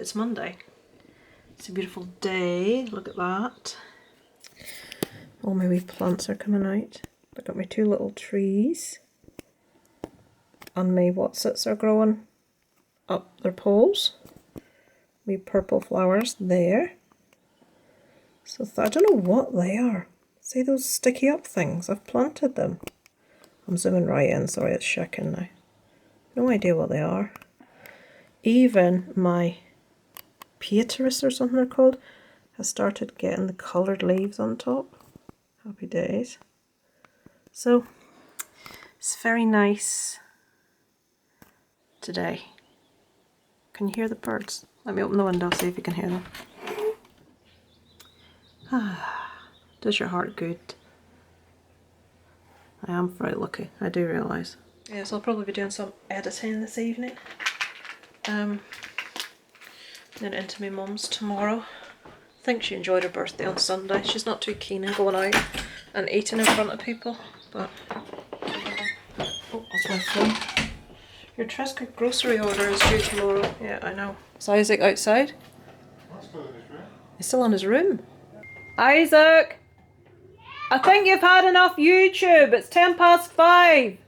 it's Monday. It's a beautiful day, look at that. All my wee plants are coming out. I've got my 2 little trees. And my whatsits are growing up their poles. My purple flowers there. So I don't know what they are. See those sticky up things? I've planted them. I'm zooming right in, sorry it's shaking now. No idea what they are. Even my Pieterus or something they're called has started getting the coloured leaves on top. Happy days. So it's very nice today. Can you hear the birds? Let me open the window, see if you can hear them. Does your heart good? I am very lucky, I do realise. Yes, I'll probably be doing some editing this evening. Then into my mum's tomorrow. I think she enjoyed her birthday on Sunday. She's not too keen on going out and eating in front of people, but... Oh, that's my phone. Your Tesco grocery order is due tomorrow. Yeah, I know. Is Isaac outside? He's still in his room. Isaac! I think you've had enough YouTube. It's 5:10.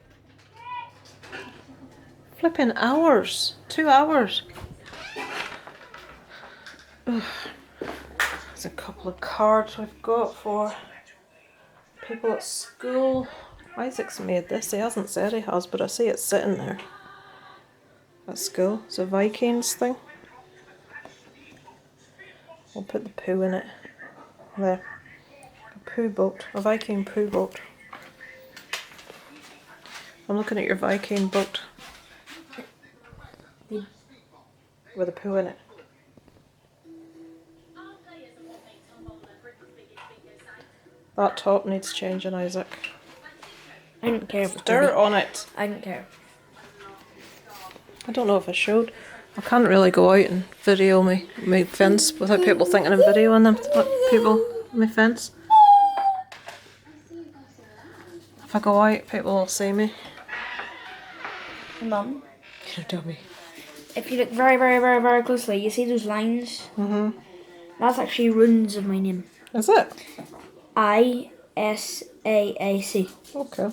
Flipping hours. 2 hours. Ugh. There's a couple of cards we've got for people at school. Isaac's made this. He hasn't said he has, but I see it sitting there at school. It's a Vikings thing. We'll put the poo in it. There. A poo boat. A Viking poo boat. I'm looking at your Viking boat. With a poo in it. That top needs changing, Isaac. I don't care if it's dirt on it. I don't care. I don't know if I showed. I can't really go out and video my fence without people thinking I'm videoing them. People, my fence. If I go out, people will see me. Mum, You dummy. if you look very, very, very, very closely, you see those lines? Mm-hmm. That's actually runes of my name. Is it? I-S-A-A-C. Okay.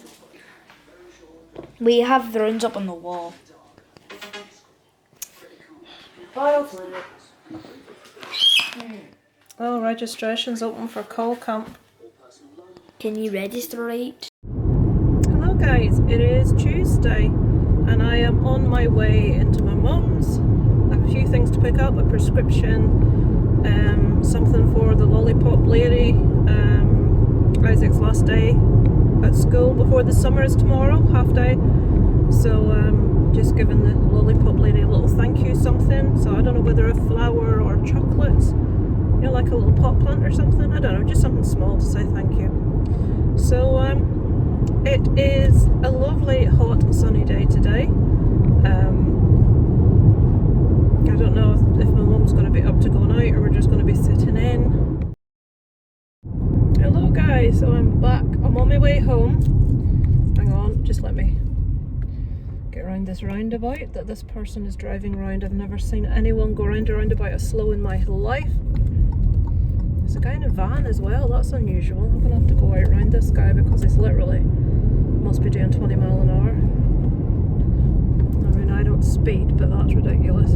We have the runes up on the wall. Oh, registration's open for call camp. Can you register right? Hello guys, it is Tuesday and I am on my way into my mum's. I have a few things to pick up, a prescription, something for the lollipop lady, Isaac's last day at school before the summer is tomorrow, half day. So just giving the lollipop lady a little thank you something. So I don't know whether a flower or chocolates, you know, like a little pot plant or something. I don't know, just something small to say thank you. So it is a lovely hot and sunny day today. I don't know if my mum's going to be up to going out or we're just going to be sitting in. Hello guys, so I'm back. I'm on my way home. Hang on, just let me get around this roundabout that this person is driving around. I've never seen anyone go around a roundabout as slow in my life. There's a guy in a van as well, that's unusual. I'm going to have to go out around this guy because he's literally must be doing 20 mile an hour. I mean, I don't speed, but that's ridiculous.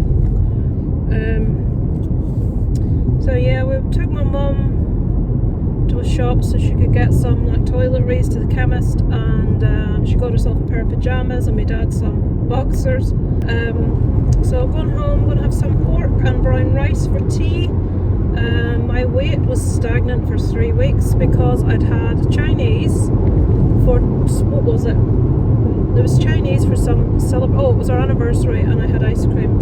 So yeah, we took my mum to a shop so she could get some like toiletries to the chemist, and she got herself a pair of pyjamas and my dad some boxers. So I'm going home, I'm going to have some pork and brown rice for tea. My weight was stagnant for 3 weeks because I'd had Chinese for, what was it? There was Chinese for some it was our anniversary and I had ice cream.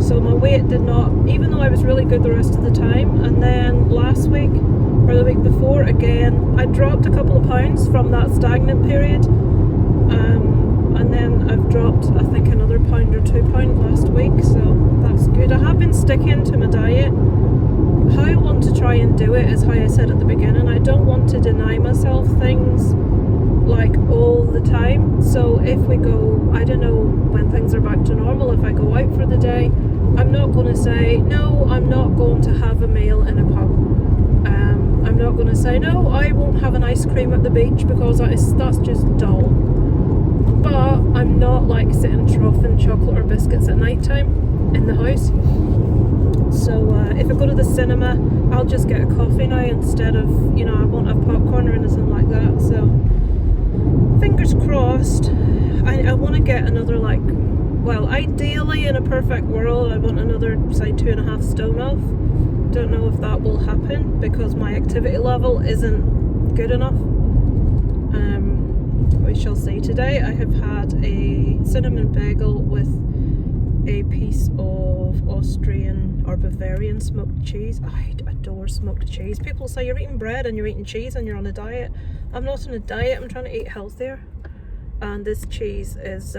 So my weight did not, even though I was really good the rest of the time, and then last week or the week before again, I dropped a couple of pounds from that stagnant period. And then I've dropped I think another £1 or £2 last week, so that's good. I have been sticking to my diet. How I want to try and do it is how I said at the beginning. I don't want to deny myself things like all the time. So if we go, I don't know when things are back to normal, if I go out for the day, I'm not going to say, no, I'm not going to have a meal in a pub. I'm not going to say, no, I won't have an ice cream at the beach, because that's just dull. But I'm not like sitting troughing chocolate or biscuits at night time in the house. So if I go to the cinema, I'll just get a coffee now instead of, I won't have popcorn or anything like that. So fingers crossed. I want to get another, like, well, ideally in a perfect world, I want another, say, 2.5 stone off. Don't know if that will happen because my activity level isn't good enough. We shall see. Today I have had a cinnamon bagel with a piece of Austrian or Bavarian smoked cheese. I adore smoked cheese. People say you're eating bread and you're eating cheese and you're on a diet. I'm not on a diet, I'm trying to eat healthier. And this cheese is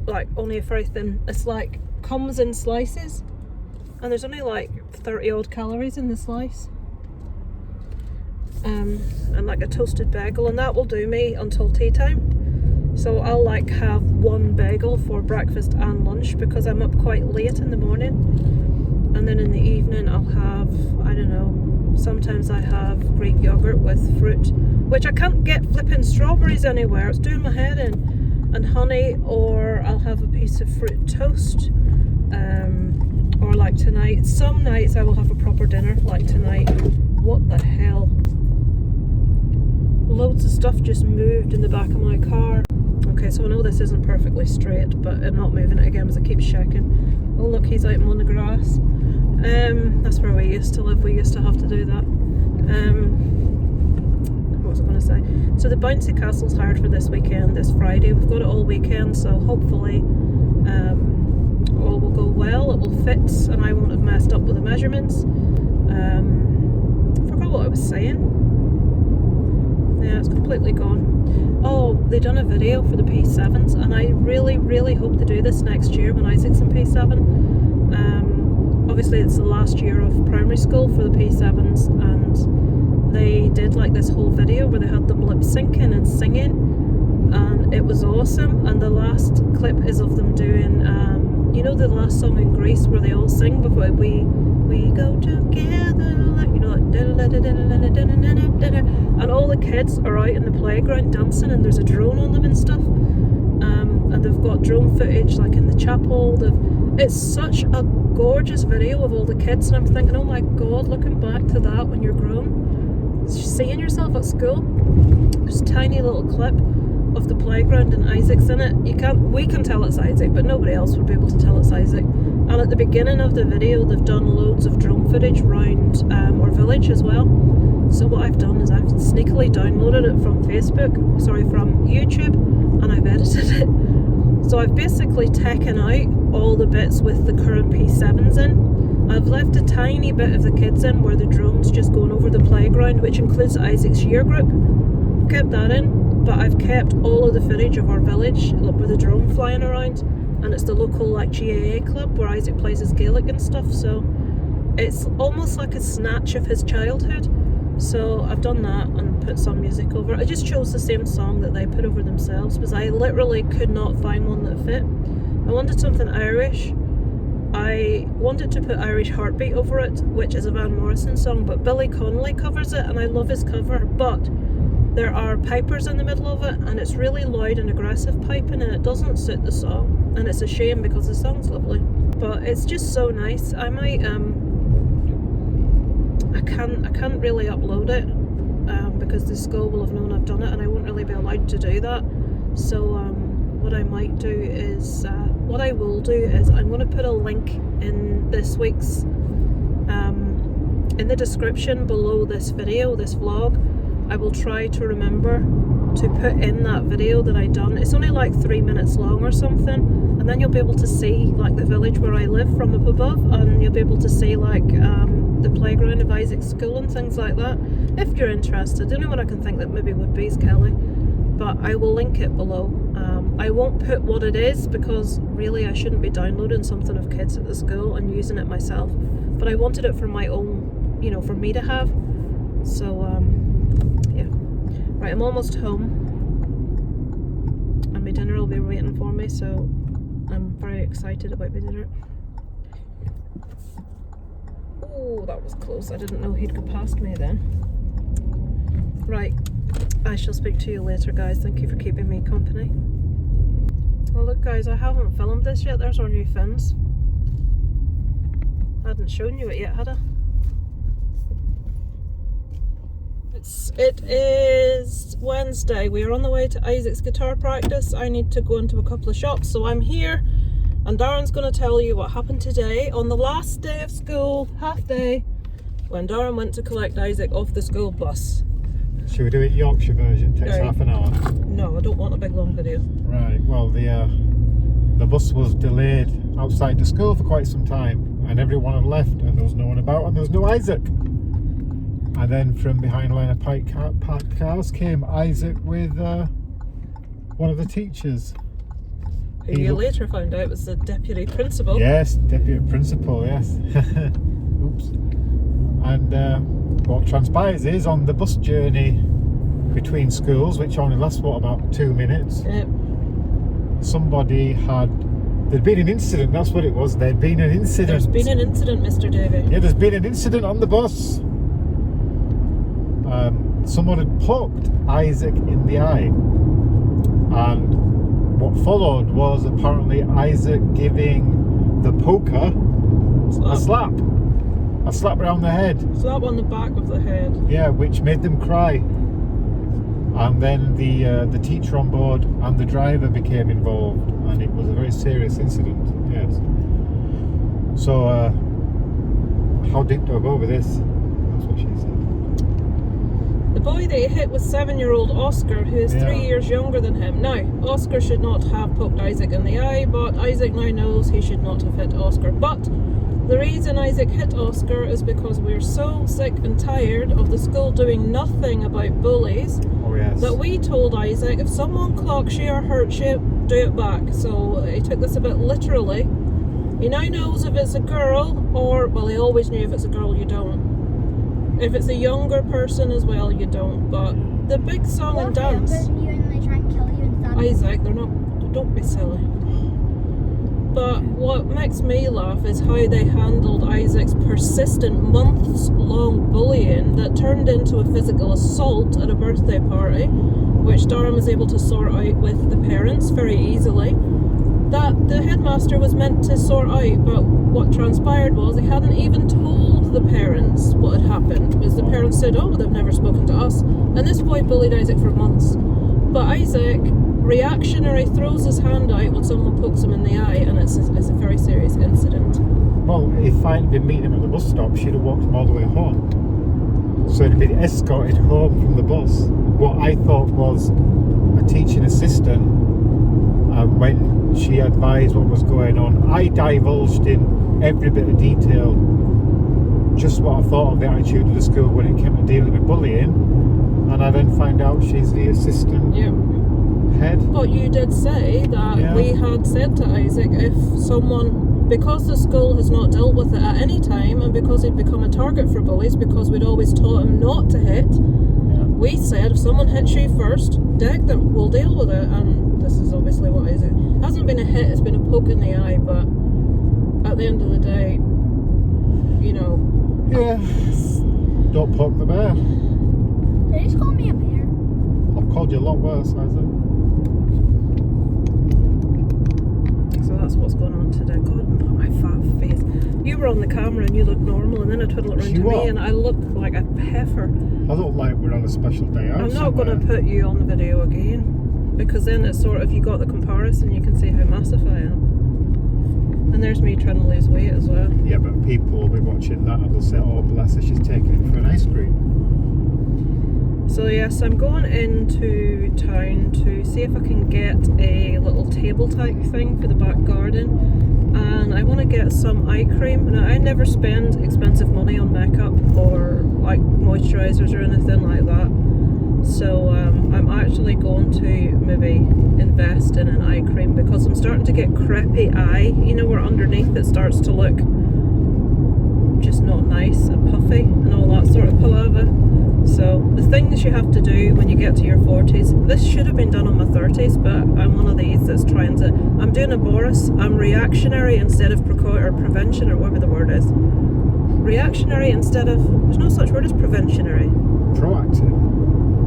like only a very thin, it's like comes in slices, and there's only like 30 odd calories in the slice. And like a toasted bagel, and that will do me until tea time. So I'll like have one bagel for breakfast and lunch because I'm up quite late in the morning, and then in the evening I'll have, I don't know, sometimes I have Greek yogurt with fruit, which I can't get flipping strawberries anywhere, it's doing my head in, and honey, or I'll have a piece of fruit toast, or like tonight, some nights I will have a proper dinner, like tonight. What the hell? Loads of stuff just moved in the back of my car. Okay, so I know this isn't perfectly straight, but I'm not moving it again as I keep shaking. Oh look, he's out on the grass. That's where we used to live, we used to have to do that. What was I going to say? So the Bouncy Castle's hired for this weekend, this Friday. We've got it all weekend, so hopefully all will go well, it will fit, and I won't have messed up with the measurements. I forgot what I was saying. Yeah, it's completely gone. Oh, they done a video for the P7s, and I really, really hope to do this next year when Isaac's in P7. Obviously it's the last year of primary school for the P7s, and they did like this whole video where they had them lip syncing and singing, and it was awesome. And the last clip is of them doing, you know, the last song in Greece where they all sing before we go together, like, you know, like, and all the kids are out in the playground dancing, and there's a drone on them and stuff, and they've got drone footage like in the chapel. It's such a gorgeous video of all the kids, and I'm thinking, oh my god, looking back to that when you're grown, seeing yourself at school. There's a tiny little clip of the playground and Isaac's in it. We can tell it's Isaac, but nobody else would be able to tell it's Isaac. And at the beginning of the video they've done loads of drone footage around our village as well. So what I've done is I've sneakily downloaded it from from YouTube, and I've edited it. So I've basically taken out all the bits with the current P7s in. I've left a tiny bit of the kids in where the drone's just going over the playground, which includes Isaac's year group. I've kept that in, but I've kept all of the footage of our village with the drone flying around, and it's the local like GAA club where Isaac plays his Gaelic and stuff, so it's almost like a snatch of his childhood. So I've done that and put some music over it. I just chose the same song that they put over themselves because I literally could not find one that fit. I wanted something Irish. I wanted to put Irish Heartbeat over it, which is a Van Morrison song, but Billy Connolly covers it and I love his cover, but there are pipers in the middle of it and it's really loud and aggressive piping, and it doesn't suit the song, and it's a shame because the song's lovely, but it's just so nice. I might I can't really upload it because the school will have known I've done it, and I won't really be allowed to do that. So what I might do is, what I will do is I'm going to put a link in this week's, in the description below this video, this vlog. I will try to remember to put in that video that I done. It's only like 3 minutes long or something, and then you'll be able to see like the village where I live from up above, and you'll be able to see like the playground of Isaac's school and things like that, if you're interested. The only one I can think that maybe would be is Kelly, but I will link it below. I won't put what it is because really I shouldn't be downloading something of kids at the school and using it myself, but I wanted it for my own, you know, for me to have. So yeah, right, I'm almost home. my dinner will be waiting for me, so I'm very excited about my dinner. Oh, that was close. I didn't know he'd go past me then. Right, I shall speak to you later, guys. Thank you for keeping me company. Well, look, guys, I haven't filmed this yet. There's our new fins. I hadn't shown you it yet, had I? It is Wednesday. We are on the way to Isaac's guitar practice. I need to go into a couple of shops, so I'm here. And Darren's going to tell you what happened today on the last day of school, half day, when Darren went to collect Isaac off the school bus. Should we do it Yorkshire version? Takes half an hour. No, I don't want a big long video. Right, well the bus was delayed outside the school for quite some time, and everyone had left and there was no one about and there was no Isaac. And then from behind a line of parked cars came Isaac with one of the teachers. Who you later found out was the deputy principal. Yes, deputy principal, yes. Oops. And what transpires is on the bus journey between schools, which only lasts, what, about 2 minutes, Yep. there'd been an incident, that's what it was, there'd been an incident. There's been an incident, Mr. Davey. Yeah, there's been an incident on the bus. Someone had poked Isaac in the eye, and what followed was apparently Isaac giving the poker a slap around the head. Slap on the back of the head. Yeah, which made them cry. And then the teacher on board and the driver became involved, and it was a very serious incident. Yes. So how deep do I go with this? That's what she said. The boy that he hit was 7-year-old Oscar, who is 3 years younger than him. Now, Oscar should not have poked Isaac in the eye, but Isaac now knows he should not have hit Oscar. But the reason Isaac hit Oscar is because we're so sick and tired of the school doing nothing about bullies that we told Isaac, if someone clocks you or hurts you, do it back. So he took this a bit literally. He now knows if it's a girl, or, well, he always knew if it's a girl you don't. If it's a younger person as well, you don't. But the big song and dance. You and they try and kill you and stab you. Isaac, they're not. Don't be silly. But what makes me laugh is how they handled Isaac's persistent months-long bullying that turned into a physical assault at a birthday party, which Darren was able to sort out with the parents very easily. That the headmaster was meant to sort out, but what transpired was he hadn't even told the parents what had happened, because the parents said, oh, they've never spoken to us. And this boy bullied Isaac for months. But Isaac, reactionary, throws his hand out when someone pokes him in the eye, and it's a very serious incident. Well, if I'd been meeting him at the bus stop, she'd have walked him all the way home. So he'd been escorted home from the bus. What I thought was a teaching assistant, when she advised what was going on, I divulged in every bit of detail just what I thought of the attitude of the school when it came to dealing with bullying, and I then find out she's the assistant head. But you did say that we had said to Isaac, if someone, because the school has not dealt with it at any time, and because he'd become a target for bullies, because we'd always taught him not to hit, we said if someone hits you first, deck them, we'll deal with it. And this is obviously what Isaac, it hasn't been a hit, it's been a poke in the eye, but at the end of the day, you know. Yeah. Don't poke the bear. They just called me a bear. I've called you a lot worse, Isaac. So that's what's going on today. God, look at my fat face. You were on the camera and you looked normal, and then I twiddle it around to me and I look like a heifer. I look like we're on a special day out. I'm not going to put you on the video again, because then it's sort of, you got the comparison, you can see how massive I am. And there's me trying to lose weight as well. Yeah, but people will be watching that and they'll say, oh bless her, she's taking it for an ice cream. So yes, I'm going into town to see if I can get a little table type thing for the back garden, and I want to get some eye cream. Now, I never spend expensive money on makeup or like moisturisers or anything like that, so I'm actually going to maybe invest in an eye cream, because I'm starting to get crepey eye, you know, where underneath it starts to look just not nice and puffy and all that sort of palaver. So the things you have to do when you get to your 40s, this should have been done on my 30s, but I'm one of these that's trying to, I'm doing a Boris, I'm reactionary instead of prevention, or whatever the word is. Reactionary instead of, there's no such word as preventionary. Proactive.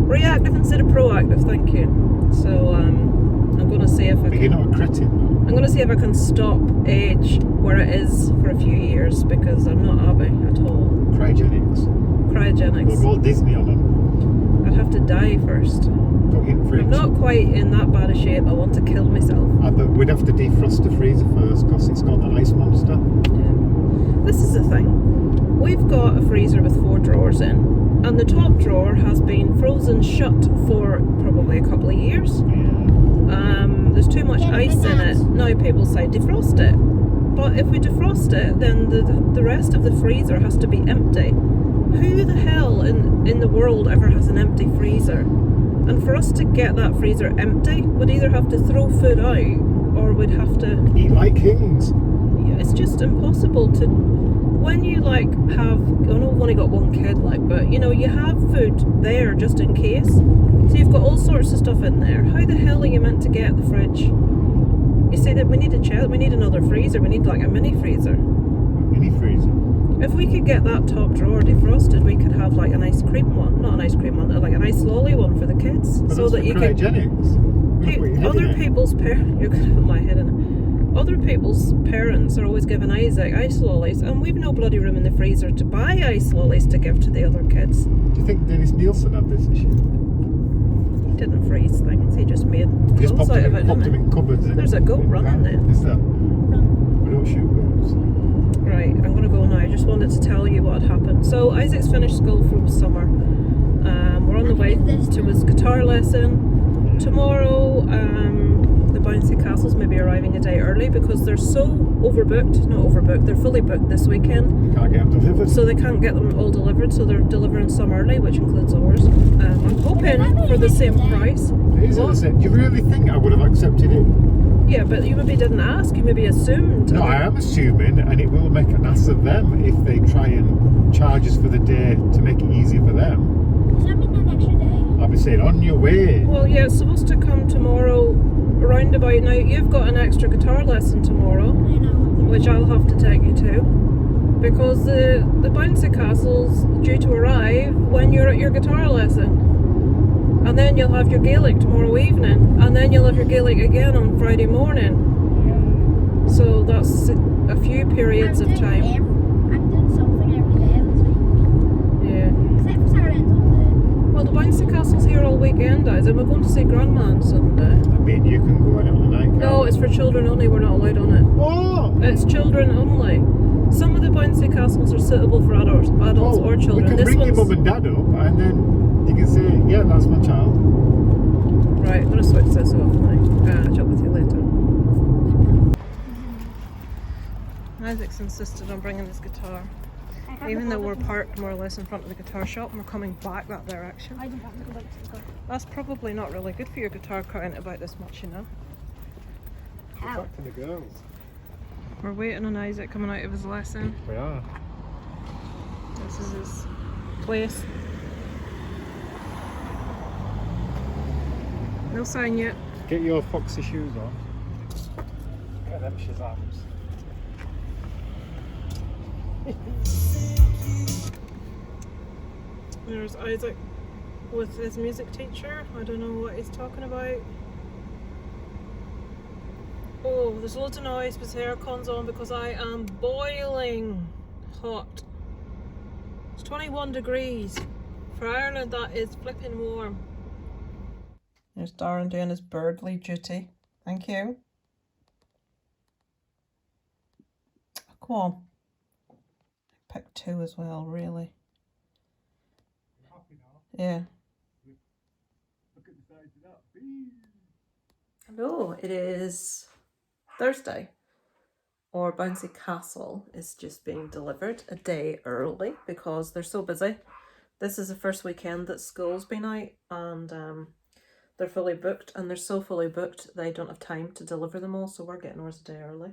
Reactive instead of proactive, thank you. So I'm going to see if I But can. you're not a cretin. I'm going to see if I can stop age where it is for a few years, because I'm not happy at all. Cryogenics. Cryogenics. We'll go Disney on them. I'd have to die first. Put you in the fridge. I'm not quite in that bad a shape. I want to kill myself. But we'd have to defrost the freezer first because it's got the ice monster. Yeah. This is the thing. We've got a freezer with 4 drawers in, and the top drawer has been frozen shut for probably a couple of years. There's too much ice in it. Now people say defrost it, but if we defrost it, then the rest of the freezer has to be empty. Who the hell in the world ever has an empty freezer? And for us to get that freezer empty, we'd either have to throw food out, or we'd have to Eat like kings. it's just impossible to, when you like have, I know we've only got one kid, like, but you know, you have food there just in case. So you've got all sorts of stuff in there. How the hell are you meant to get the fridge? You say that we need we need another freezer, we need like a mini freezer. Mini freezer. If we could get that top drawer defrosted, we could have like an ice cream one, not an ice cream one, like an ice lolly one for the kids. But so that you can. Cryogenics. Other people's parents, you're gonna put my head in it. Other people's parents are always giving Isaac ice lollies, and we've no bloody room in the freezer to buy ice lollies to give to the other kids. Do you think Dennis Nielsen had this issue? He didn't freeze things, he just made Just clothes out of it, popped didn't them he? in cupboards. There's a goat running there. Is there? We don't shoot goats. Right, I'm going to go now. I just wanted to tell you what happened. So Isaac's finished school for summer. We're on the way to his guitar lesson. Tomorrow, the Bouncy Castles may be arriving a day early because they're so overbooked. Not overbooked, they're fully booked this weekend. You can't get them delivered. So they can't get them all delivered, so they're delivering some early, which includes ours. I'm hoping for the same price. It is the same. Do you really think I would have accepted it? Yeah, but you maybe didn't ask, you maybe assumed. No, I am assuming, and it will make an ass of them if they try and charge us for the day to make it easy for them. Does that mean an extra day? I'll be saying, on your way. Well, yeah, it's supposed to come tomorrow, around about now. You've got an extra guitar lesson tomorrow, I know. which I'll have to take you to, because the Bouncy Castle's due to arrive when you're at your guitar lesson. And then you'll have your Gaelic tomorrow evening, and then you'll have your Gaelic again on Friday morning. So that's a few periods of time. I'm doing something every day this week. Yeah. Except for Saturday and Sunday. Well, the Bouncy Castle's here all weekend, guys, and we're going to see Grandma on Sunday. I mean, you can go on it on the night. No, it's for children only, we're not allowed on it. Oh! It's children only. Some of the Bouncy Castles are suitable for adults or children. We can This bring your one's mum and dad up, and then you can say, yeah, that's my child. right. I'm gonna switch this off now. I'll chat with you later. Isaac's insisted on bringing his guitar, even though we're parked more or less in front of the guitar shop, and we're coming back that direction. I don't have to go back to the car. That's probably not really good for your guitar carrying it about this much, you know. How? Back to the girls. We're waiting on Isaac coming out of his lesson. We are. This is his place. No sign yet. Get your foxy shoes on. Get them Shazams. There's Isaac with his music teacher. I don't know what he's talking about. Oh, there's loads of noise because the aircon's on because I am boiling hot. It's 21 degrees. For Ireland, that is flipping warm. There's Darren doing his birdly duty. Thank you. Oh, come on. I picked 2 as well, really. Yeah. Look at the size of that. Hello, it is Thursday. Our Bouncy Castle is just being delivered a day early because they're so busy. This is the first weekend that school's been out, and they're fully booked, and they're so fully booked they don't have time to deliver them all, so we're getting ours a day early,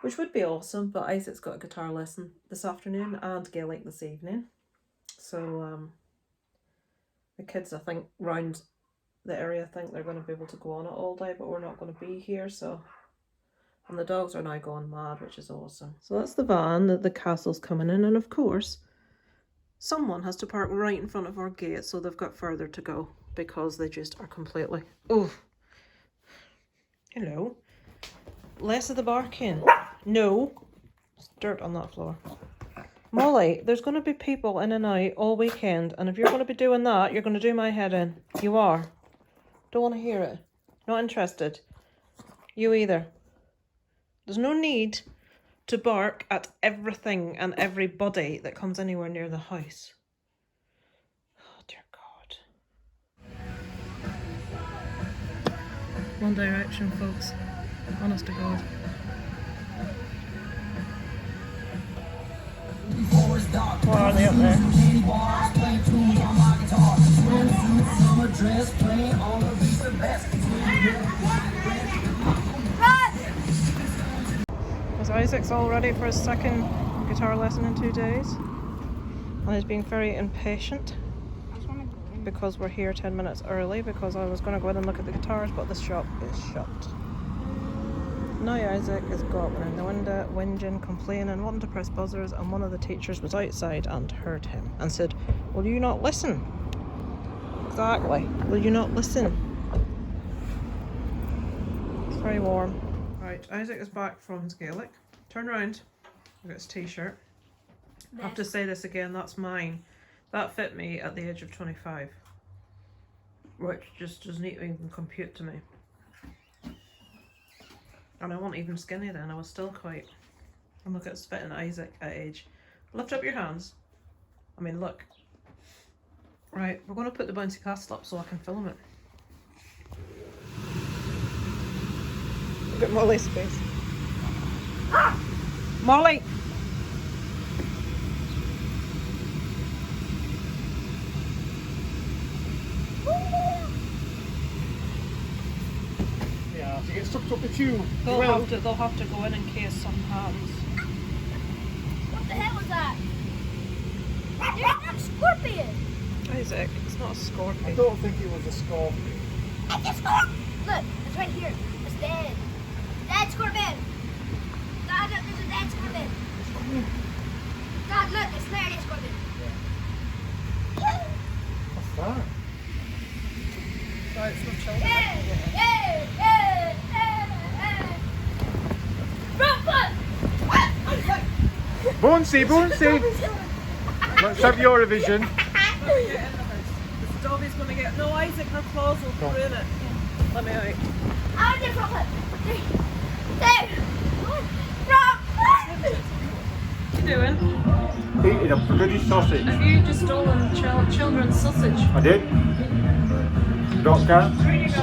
which would be awesome. But Isaac's got a guitar lesson this afternoon and Gaelic this evening, so The kids, I think, round the area think they're going to be able to go on it all day, but we're not going to be here, so... And the dogs are now going mad, which is awesome. So that's the van that the castle's coming in, and of course, someone has to park right in front of our gate, so they've got further to go, because they just are completely... Oh! Hello. Less of the barking. No. There's dirt on that floor. Molly, there's going to be people in and out all weekend, and if you're going to be doing that, you're going to do my head in. You are. Don't want to hear it. Not interested. You either. There's no need to bark at everything and everybody that comes anywhere near the house. Oh, dear God. One Direction, folks. Honest to God. What are they up there? Because Isaac's all ready for his second guitar lesson in 2 days. And he's being very impatient. Because we're here 10 minutes early, because I was going to go in and look at the guitars, but the shop is shut. Now Isaac is gobbling in the window, whinging, complaining, wanting to press buzzers, and one of the teachers was outside and heard him and said, "Will you not listen?" Exactly. Will you not listen? It's very warm. Right, Isaac is back from his Gaelic. Turn around. Look at his t-shirt. I have to say this again, that's mine. That fit me at the age of 25. Which just doesn't even compute to me. And I wasn't even skinny then, I was still quite... And look at it's fitting Isaac at age. Lift up your hands. I mean, look. Right, we're going to put the bouncy castle up so I can film it. Look at Molly's face. Ah! Molly! Yeah, to get sucked up the tube. They'll have to go in case something happens. What the hell was that? You're a scorpion! Isaac, it's not a I scorpion. don't think it was a scorpion. It's a scorpion! Look, it's right here. It's dead. Dead scorpion! Dad, look, there's a dead scorpion. Dad, look, it's literally a scorpion. What's that? Right, it's not children. Bouncy, Bouncy! Let's have your revision. This doggy's gonna get... No, Isaac, her claws will ruin it. Let me out. I'll do chocolate. 3, 2, 1, What are you doing? Eating a bloody sausage. Have you just stolen children's sausage? I did. Don't care. Where you go?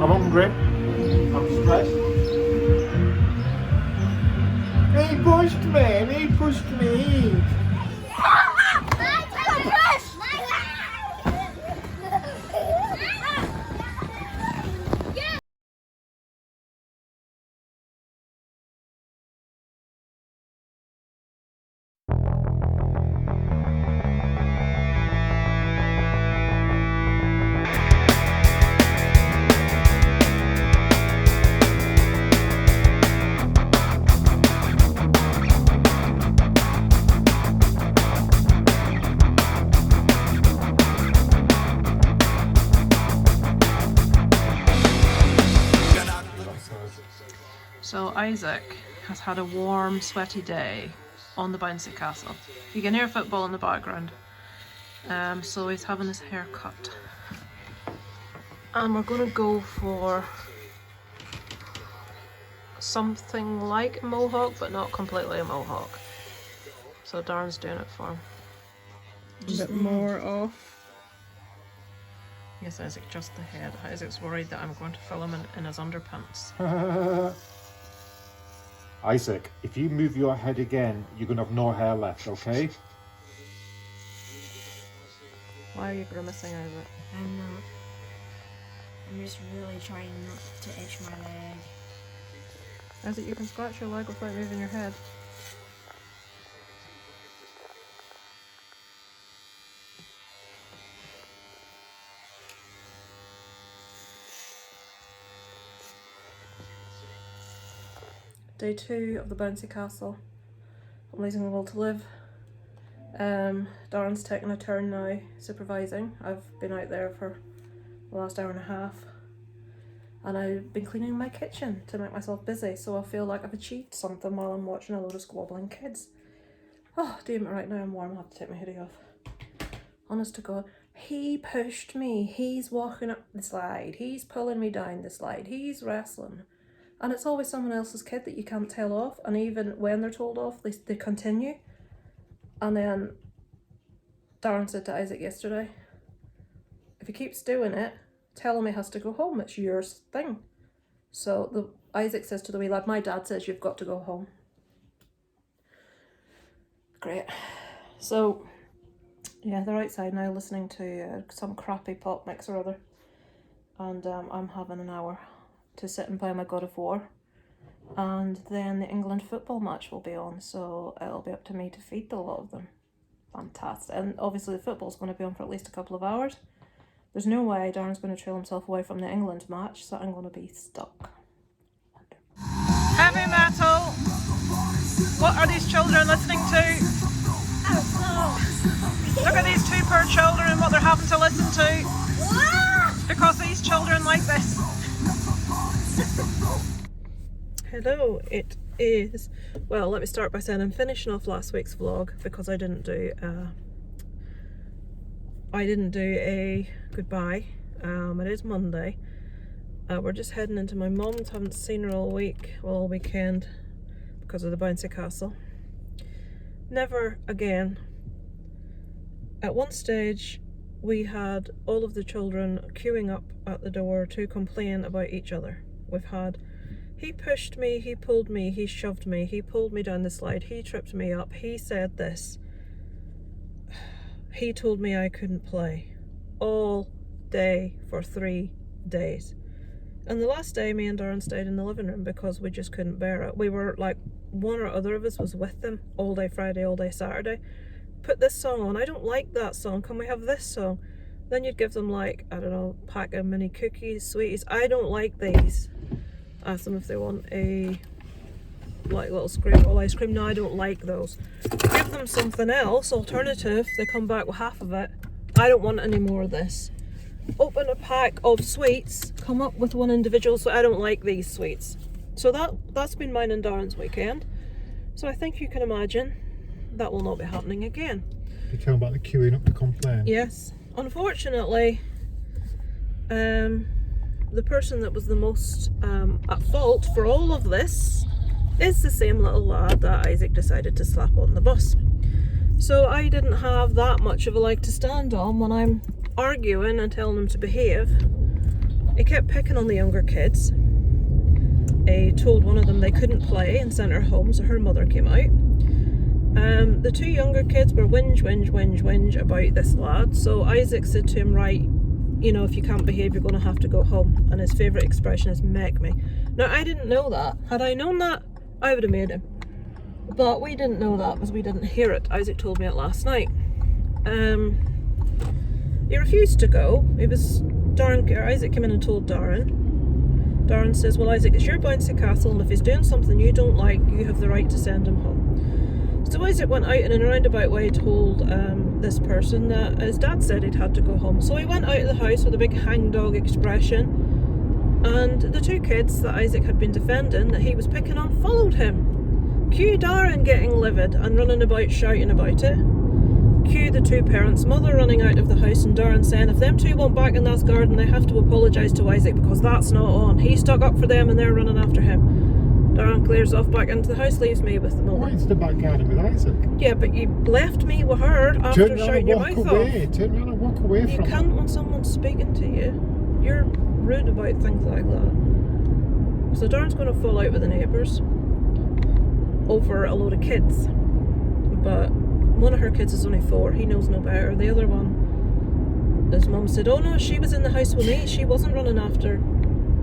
I'm hungry. I'm stressed. He pushed me. He pushed me. So Isaac has had a warm, sweaty day on the bouncy castle. You can hear football in the background. So he's having his hair cut. And we're going to go for something like a mohawk, but not completely a mohawk. So Darren's doing it for him. A bit more off. Yes, Isaac, just the head. Isaac's worried that I'm going to film him in his underpants. Isaac, if you move your head again, you're going to have no hair left, okay? Why are you grimacing, Isaac? I'm not. I'm just really trying not to itch my leg. Isaac, you can scratch your leg without moving your head. Day 2 of the Bouncy Castle. I'm losing the will to live. Darren's taking a turn now supervising. I've been out there for the last hour and a half, and I've been cleaning my kitchen to make myself busy, so I feel like I've achieved something while I'm watching a load of squabbling kids. Oh, damn it, right now I'm warm. I'll have to take my hoodie off. Honest to God, he pushed me. He's walking up the slide. He's pulling me down the slide. He's wrestling. And it's always someone else's kid that you can't tell off. And even when they're told off, they continue. And then Darren said to Isaac yesterday, if he keeps doing it, tell him he has to go home. It's your thing. So Isaac says to the wee lad, my dad says you've got to go home. Great. So yeah, they're outside now listening to some crappy pop mix or other. And I'm having an hour to sit and play my God of War. And then the England football match will be on, so it'll be up to me to feed the lot of them. Fantastic. And obviously the football's going to be on for at least a couple of hours. There's no way Darren's going to trail himself away from the England match, so I'm going to be stuck. Heavy metal! What are these children listening to? Look at these two poor children and what they're having to listen to. Because these children like this. Hello, it is, well, let me start by saying I'm finishing off last week's vlog because I didn't do a goodbye. It is Monday. We're just heading into my mum's, haven't seen her all week, well, all weekend because of the Bouncy Castle. Never again. At one stage we had all of the children queuing up at the door to complain about each other. We've had, he pushed me, he pulled me, he shoved me, he pulled me down the slide, he tripped me up, he said this, he told me I couldn't play. All day for 3 days. And the last day me and Darren stayed in the living room because we just couldn't bear it. We were like, one or other of us was with them all day Friday, all day Saturday. Put this song on, I don't like that song, can we have this song? Then you'd give them like, I don't know, a pack of mini cookies, sweeties. I don't like these. Ask them if they want a like little screwball ice cream. No, I don't like those. Give them something else, alternative. They come back with half of it. I don't want any more of this. Open a pack of sweets, come up with one individual, so I don't like these sweets. So that's been mine and Darren's weekend. So I think you can imagine that will not be happening again. You're talking about the queuing up to complain? Yes. Unfortunately, the person that was the most at fault for all of this is the same little lad that Isaac decided to slap on the bus. So I didn't have that much of a leg to stand on when I'm arguing and telling them to behave. He kept picking on the younger kids. He told one of them they couldn't play and sent her home, so her mother came out. The two younger kids were whinge about this lad, so Isaac said to him, right, you know, if you can't behave, you're going to have to go home. And his favourite expression is make me. Now, I didn't know that. Had I known that, I would have made him. But we didn't know that because we didn't hear it. Isaac told me it last night. He refused to go. Isaac came in and told Darren. Darren says, well, Isaac, it's your Bouncy Castle, and if he's doing something you don't like, you have the right to send him home. So Isaac went out and in a roundabout way told this person that his dad said he'd had to go home. So he went out of the house with a big hangdog expression, and the two kids that Isaac had been defending that he was picking on followed him. Cue Darren getting livid and running about shouting about it. Cue the two parents, mother running out of the house and Darren saying if them two want back in that garden they have to apologise to Isaac because that's not on. He stuck up for them and they're running after him. Darren clears off back into the house, leaves me with the mother. What's the back garden with Isaac? Yeah, but you left me with her after shouting your mouth off. Turn around and walk away from her. You can't when someone's speaking to you. You're rude about things like that. So Darren's going to fall out with the neighbours over a load of kids. But one of her kids is only 4, he knows no better. The other one, his mum said, oh no, she was in the house with me, she wasn't running after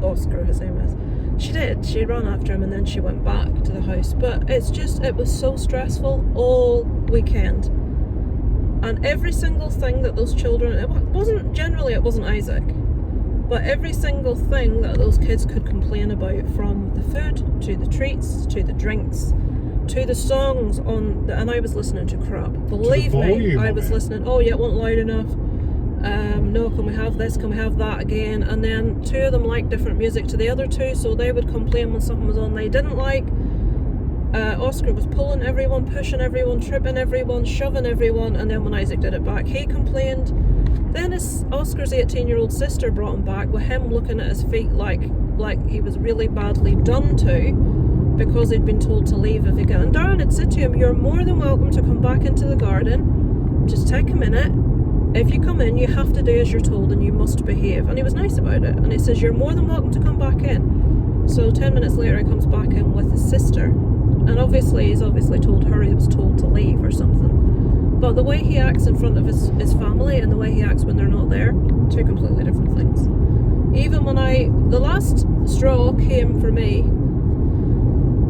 Oscar, his name is. She did, she ran after him and then she went back to the house. But it was so stressful all weekend. And every single thing that those children, it wasn't Isaac, But every single thing that those kids could complain about, from the food to the treats to the drinks to the songs and I was listening to crap. Believe me, I was listening. Oh yeah, it wasn't loud enough. No, can we have this? Can we have that again? And then two of them liked different music to the other two, so they would complain when something was on they didn't like. Oscar was pulling everyone, pushing everyone, tripping everyone, shoving everyone, and then when Isaac did it back, he complained. Then Oscar's 18-year-old sister brought him back with him looking at his feet like he was really badly done to, because he'd been told to leave if he got. And Darren had said to him, "You're more than welcome to come back into the garden. Just take a minute. If you come in, you have to do as you're told and you must behave." And he was nice about it. And he says, "You're more than welcome to come back in." So 10 minutes later, he comes back in with his sister. And he's obviously told her he was told to leave or something. But the way he acts in front of his family and the way he acts when they're not there, two completely different things. Even when the last straw came for me,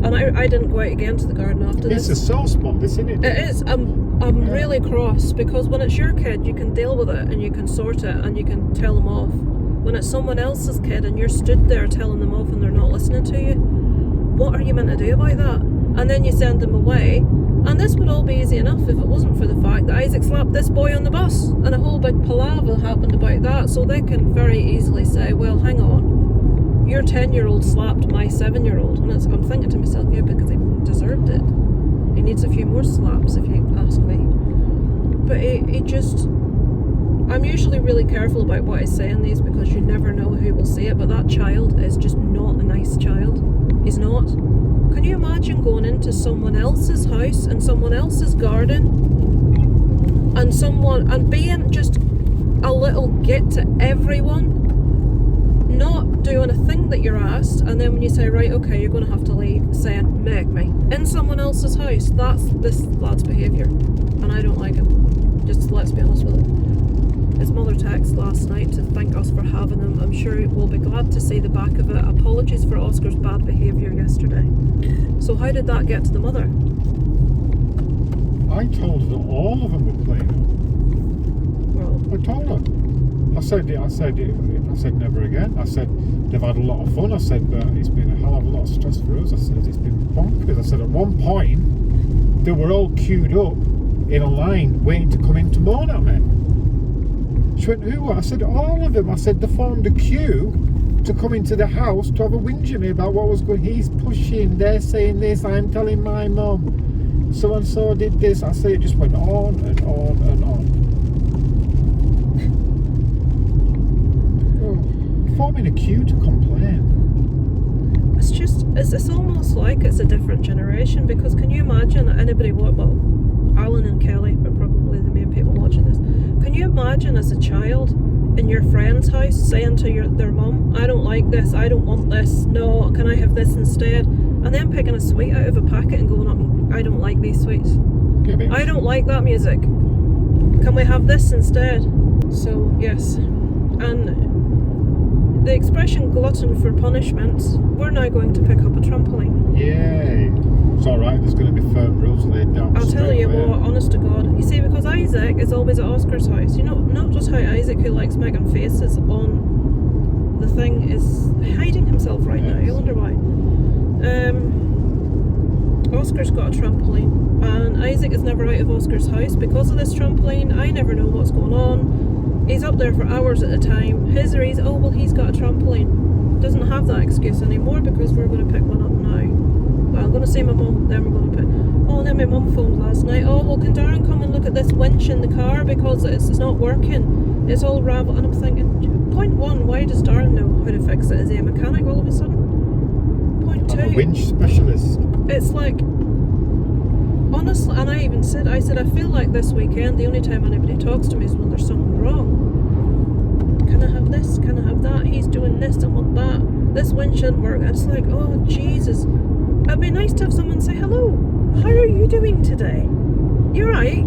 and I didn't go out again to the garden after this. It's a sore spot, isn't it? It is. I'm really cross, because when it's your kid, you can deal with it and you can sort it and you can tell them off. When it's someone else's kid and you're stood there telling them off and they're not listening to you, what are you meant to do about that? And then you send them away. And this would all be easy enough if it wasn't for the fact that Isaac slapped this boy on the bus, and a whole big palaver happened about that. So they can very easily say, well, hang on, your 10-year-old slapped my 7-year-old. And I'm thinking to myself, yeah, because he deserved it. He needs a few more slaps, if you ask me. But he just... I'm usually really careful about what I say in these, because you never know who will say it, but that child is just not a nice child. He's not. Can you imagine going into someone else's house and someone else's garden and being just a little git to everyone, not doing a thing that you're asked, and then when you say, right, okay, you're going to have to leave, saying, "Make me," in someone else's house? That's this lad's behaviour, and I don't like it. Just let's be honest with it. His mother texted last night to thank us for having him. I'm sure we'll be glad to see the back of it. Apologies for Oscar's bad behaviour yesterday. So how did that get to the mother? I told her that all of them were playing up. Well, I told her. I said never again. I said they've had a lot of fun. I said, but it's been a hell of a lot of stress for us. I said it's been bonkers. I said at one point they were all queued up in a line waiting to come in to moan at me. She went, "Who?" I said, "All of them." I said, "They formed a queue to come into the house to have a whinge at me about what was going. He's pushing, they're saying this, I'm telling my mum, so and so did this." I said, it just went on and on and on. Forming a queue to complain. It's almost like it's a different generation, because can you imagine that anybody, well, Alan and Kelly are probably the main people watching this. Can you imagine as a child in your friend's house saying to their mum, "I don't like this, I don't want this, no, can I have this instead?" And then picking a sweet out of a packet and going up and, "I don't like these sweets. I don't like that music. Can we have this instead?" So, yes. And the expression glutton for punishment, we're now going to pick up a trampoline. Yay. It's alright, there's going to be firm rules laid down. I'll tell you what, honest to God. You see, because Isaac is always at Oscar's house. You know, not just how Isaac, who likes making faces on the thing, is hiding himself right now. I wonder why. Oscar's got a trampoline, and Isaac is never out of Oscar's house because of this trampoline. I never know what's going on. He's up there for hours at a time. His reason, oh, well, he's got a trampoline. Doesn't have that excuse anymore, because we're going to pick one up now. Well, I'm going to see my mum, then we're going to put... Oh, then my mum phoned last night. "Oh, well, can Darren come and look at this winch in the car, because it's not working. It's all ravel." And I'm thinking, point one, why does Darren know how to fix it? Is he a mechanic all of a sudden? Point two, I'm a winch specialist. It's like, honestly, and I said, I feel like this weekend, the only time anybody talks to me is when there's something wrong. Can I have this? Can I have that? He's doing this, I want that. This winch didn't work. It's like, oh, Jesus. It'd be nice to have someone say, "Hello, how are you doing today? You right?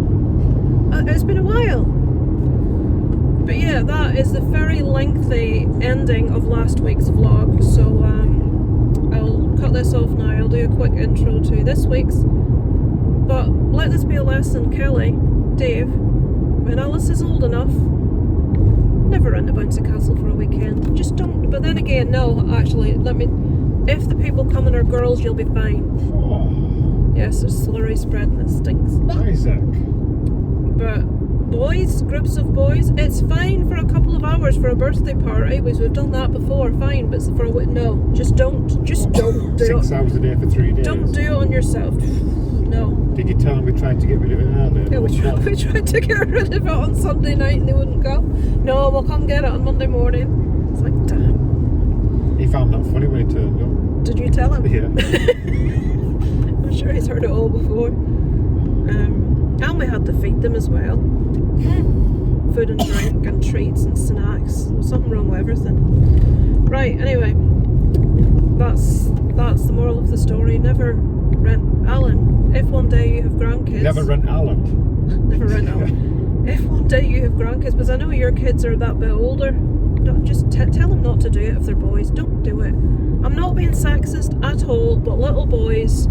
It's been a while." But yeah, that is the very lengthy ending of last week's vlog. So I'll cut this off now. I'll do a quick intro to this week's. But let this be a lesson, Kelly, Dave, when Alice is old enough, never rent a bouncy castle for a weekend. Just don't. But then again, no, actually, if the people coming are girls, you'll be fine. Oh, Yes, there's slurry spread and it stinks. Isaac. But boys, groups of boys, it's fine for a couple of hours for a birthday party. We've done that before, fine. But for no, just don't do 6 hours a day for 3 days. Don't do it on yourself. No. Did you tell them we tried to get rid of it earlier? Yeah, we tried to get rid of it on Sunday night and they wouldn't go. No, we'll come get it on Monday morning. It's like, damn. He found that funny when he turned up. Did you tell him? Yeah. I'm sure he's heard it all before. And we had to feed them as well. Food and drink and treats and snacks. There was something wrong with everything. Right, anyway. That's the moral of the story. Never rent. Alan, if one day you have grandkids... Never rent Alan. Never rent Alan. If one day you have grandkids, because I know your kids are that bit older, just tell them not to do it if they're boys. Don't do it. I'm not being sexist at all, but little boys,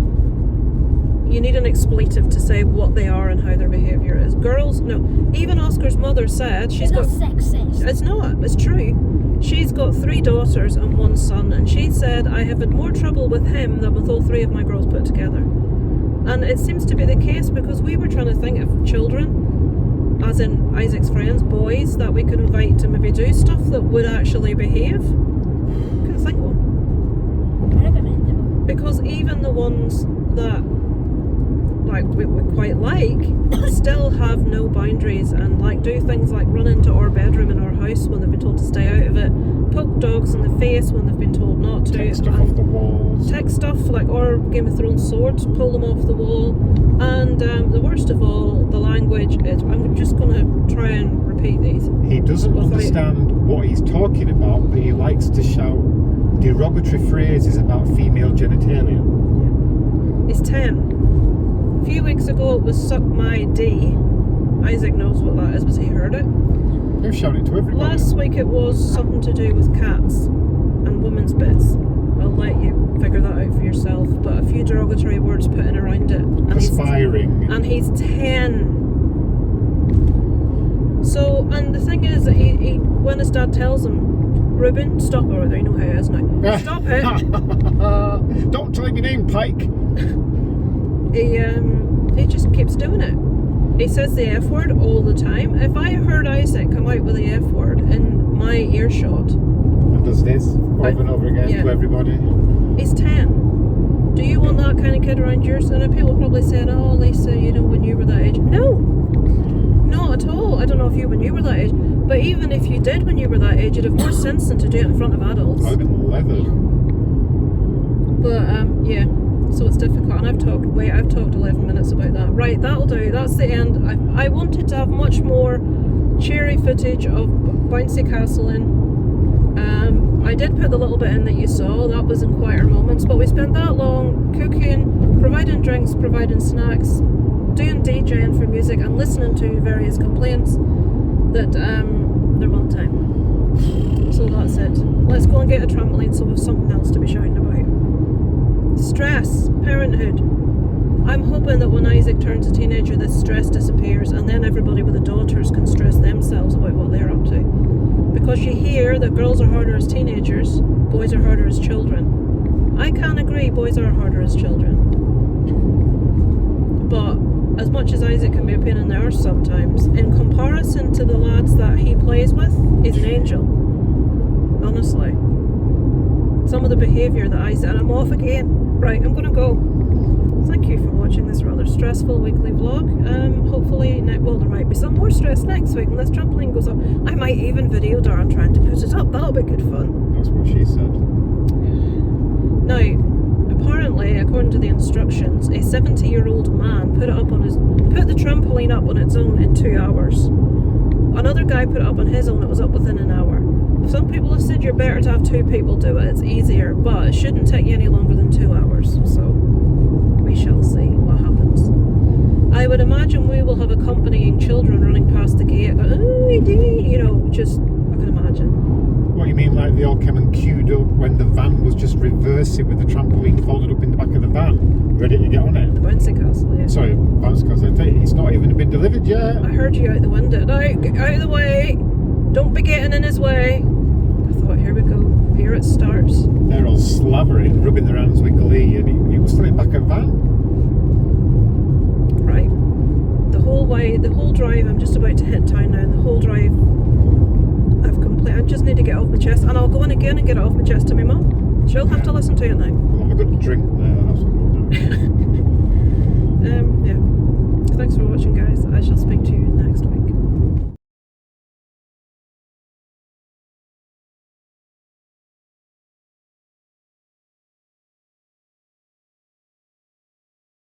you need an expletive to say what they are and how their behaviour is. Girls, no. Even Oscar's mother said she's got... It's not sexist. It's not. It's true. She's got 3 daughters and 1 son, and she said, I have had more trouble with him than with all 3 of my girls put together. And it seems to be the case because we were trying to think of children, as in Isaac's friends, boys, that we could invite to maybe do stuff that would actually behave. Couldn't think of one. I recommend them. Because even the ones that we quite like still have no boundaries and do things like run into our bedroom in our house when they've been told to stay out of it, poke dogs in the face when they've been told not to, Take stuff off the walls. take stuff like our Game of Thrones swords, pull them off the wall, and the worst of all, the language is, I'm just going to try and repeat these. He doesn't understand what he's talking about, but he likes to shout derogatory phrases about female genitalia. He's 10. A few weeks ago it was suck my D. Isaac knows what that is because he heard it. They've shouted it to everybody. Last week it was something to do with cats and women's bits. I'll let you figure that out for yourself, but a few derogatory words put in around it. And he's 10. So, and the thing is that he when his dad tells him, Ruben, stop, or you know how it is now. Stop it. Don't tell him your name, Pike. He just keeps doing it. He says the F word all the time. If I heard Isaac come out with the F word in my earshot, and does this over and over again to everybody. He's 10. Do you want that kind of kid around yours? And people probably saying, oh Lisa, when you were that age. No, not at all. I don't know if when you were that age, but even if you did when you were that age, you'd have more sense than to do it in front of adults. I've been leathered. But yeah. So it's difficult, and I've talked 11 minutes about that. Right, that'll do. That's the end. I wanted to have much more cheery footage of Bouncy Castling. I did put the little bit in that you saw. That was in quieter moments, but we spent that long cooking, providing drinks, providing snacks, doing DJing for music, and listening to various complaints that they're one time. So that's it. Let's go and get a trampoline so we have something else to be shouting about. Stress, parenthood. I'm hoping that when Isaac turns a teenager, this stress disappears, and then everybody with the daughters can stress themselves about what they're up to. Because you hear that girls are harder as teenagers, boys are harder as children. I can agree, boys are harder as children. But as much as Isaac can be a pain in the arse sometimes, in comparison to the lads that he plays with, he's an angel. Honestly. Some of the behaviour that Isaac, and I'm off again. Right, I'm going to go. Thank you for watching this rather stressful weekly vlog. Hopefully, there might be some more stress next week when this trampoline goes up. I might even video Darren trying to put it up. That'll be good fun. That's what she said. Now, apparently, according to the instructions, a 70-year-old man put the trampoline up on its own in 2 hours. Another guy put it up on his own. It was up within an hour. Some people have said you're better to have 2 people do it. It's easier, but it shouldn't take you any longer than 2 hours. So we shall see what happens. I would imagine we will have accompanying children running past the gate. Just I can imagine. What you mean, like they all came and queued up when the van was just reversing with the trampoline folded up in the back of the van, ready to get on it? The bouncy castle, yeah. Sorry, bouncy castle. It's not even been delivered yet. I heard you out the window. No, get out of the way. Don't be getting in his way. I thought, here we go. Here it starts. They're all slavering, rubbing their hands with glee, and he was still in back of van. Right. The whole drive, I'm just about to hit town now, and the whole drive, I just need to get off my chest, and I'll go in again and get it off my chest to my mum. She'll have to listen to it now. We'll have a good drink there, that's what we'll